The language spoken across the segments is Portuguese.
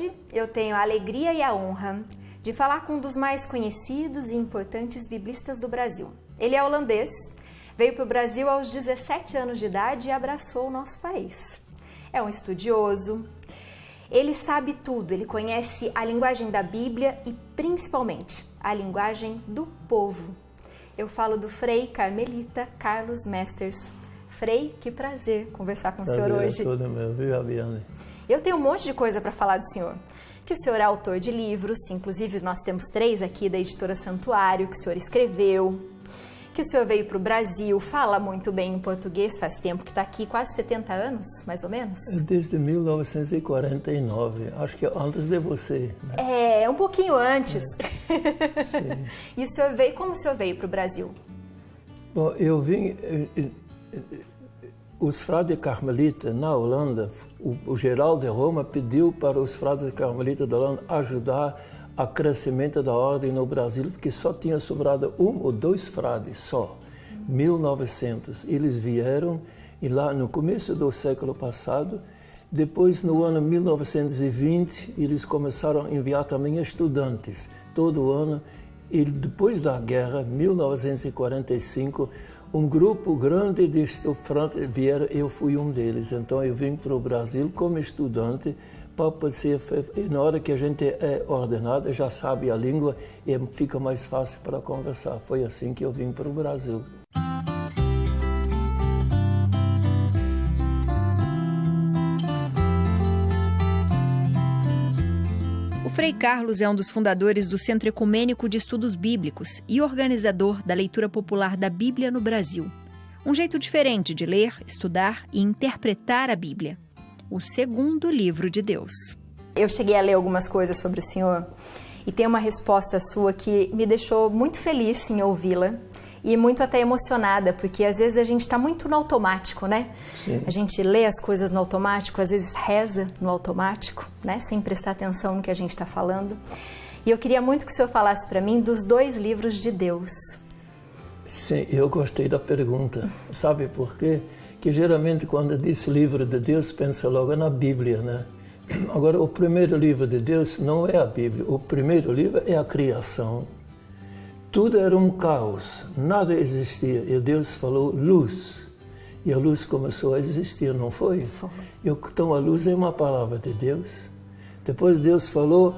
Hoje eu tenho a alegria e a honra de falar com um dos mais conhecidos e importantes biblistas do Brasil. Ele é holandês, veio para o Brasil aos 17 anos de idade e abraçou o nosso país. É um estudioso, ele sabe tudo, ele conhece a linguagem da Bíblia e principalmente a linguagem do povo. Eu falo do Frei Carmelita Carlos Mesters. Frei, que prazer conversar com o senhor hoje. É todo meu, viu, Fabiane? Eu tenho um monte de coisa para falar do senhor. Que o senhor é autor de livros, inclusive nós temos 3 aqui da editora Santuário, que o senhor escreveu. Que o senhor veio para o Brasil, fala muito bem em português, faz tempo que está aqui, quase 70 anos, mais ou menos? Desde 1949, acho que antes de você. Né? É, um pouquinho antes. Sim. E o senhor veio, como o senhor veio para o Brasil? Bom, eu vim... Os frades carmelitas na Holanda, o geral de Roma pediu para os frades carmelitas da Holanda ajudar a crescimento da ordem no Brasil, porque só tinha sobrado 1 ou 2 frades só, 1900. Eles vieram e lá no começo do século passado, depois no ano 1920, eles começaram a enviar também estudantes, todo ano, e depois da guerra, 1945, um grupo grande de estudantes vieram, eu fui um deles. Então eu vim para o Brasil como estudante, para poder, na hora que a gente é ordenado, já sabe a língua e fica mais fácil para conversar. Foi assim que eu vim para o Brasil. O Frei Carlos é um dos fundadores do Centro Ecumênico de Estudos Bíblicos e organizador da leitura popular da Bíblia no Brasil. Um jeito diferente de ler, estudar e interpretar a Bíblia. O segundo livro de Deus. Eu cheguei a ler algumas coisas sobre o senhor e tem uma resposta sua que me deixou muito feliz em ouvi-la e muito até emocionada, porque às vezes a gente está muito no automático, né? Sim. A gente lê as coisas no automático, às vezes reza no automático, né? Sem prestar atenção no que a gente está falando. E eu queria muito que o senhor falasse para mim dos 2 livros de Deus. Sim, eu gostei da pergunta. Sabe por quê? Que geralmente quando diz livro de Deus, pensa logo na Bíblia, né? Agora, o primeiro livro de Deus não é a Bíblia. O primeiro livro é a criação. Tudo era um caos, nada existia. E Deus falou luz. E a luz começou a existir, não foi? Então a luz é uma palavra de Deus. Depois Deus falou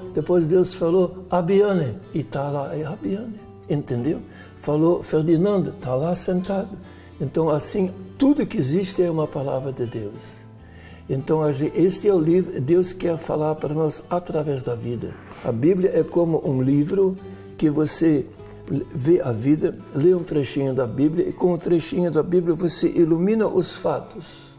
Abiane. E está lá, é Abiane. Entendeu? Falou Ferdinando, está lá sentado. Então assim, tudo que existe é uma palavra de Deus. Então este é o livro, Deus quer falar para nós através da vida. A Bíblia é como um livro que você vê a vida, lê um trechinho da Bíblia e com o trechinho da Bíblia você ilumina os fatos.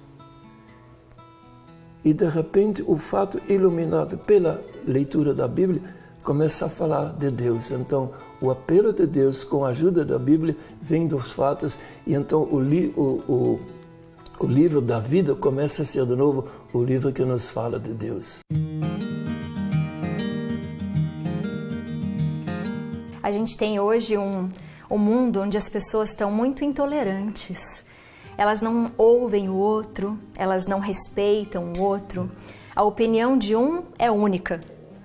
E de repente o fato iluminado pela leitura da Bíblia começa a falar de Deus. Então o apelo de Deus com a ajuda da Bíblia vem dos fatos e então o livro da vida começa a ser de novo o livro que nos fala de Deus. A gente tem hoje um mundo onde as pessoas estão muito intolerantes. Elas não ouvem o outro, elas não respeitam o outro. A opinião de um é única,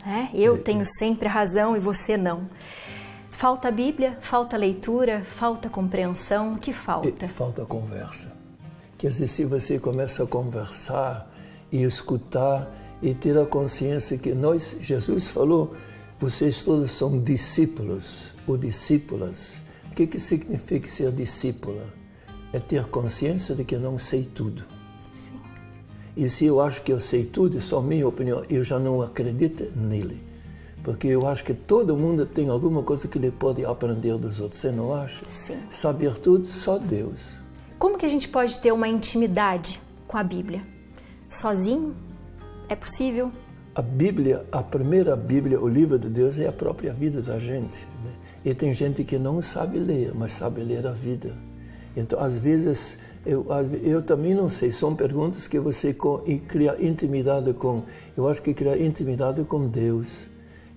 né? Eu tenho sempre razão e você não. Falta Bíblia, falta leitura, falta compreensão. O que falta? Falta conversa. Quer dizer, se você começa a conversar e escutar e ter a consciência que Jesus falou, vocês todos são discípulos ou discípulas. O que significa ser discípula? É ter consciência de que não sei tudo. Sim. E se eu acho que eu sei tudo, só minha opinião, eu já não acredito nele. Porque eu acho que todo mundo tem alguma coisa que ele pode aprender dos outros. Você não acha? Sim. Saber tudo, só Deus. Como que a gente pode ter uma intimidade com a Bíblia? Sozinho? É possível? A Bíblia, a primeira Bíblia, o livro de Deus, é a própria vida da gente. Né? E tem gente que não sabe ler, mas sabe ler a vida. Então, às vezes, eu também não sei, são perguntas que você cria intimidade com. Eu acho que cria intimidade com Deus.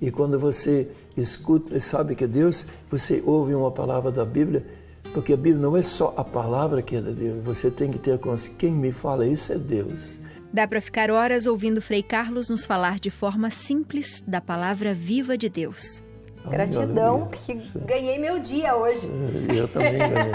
E quando você escuta, sabe que Deus, você ouve uma palavra da Bíblia, porque a Bíblia não é só a palavra que é de Deus, você tem que ter consciência, quem me fala isso é Deus. Dá para ficar horas ouvindo Frei Carlos nos falar de forma simples da palavra viva de Deus. Gratidão, que ganhei meu dia hoje. Eu também ganhei.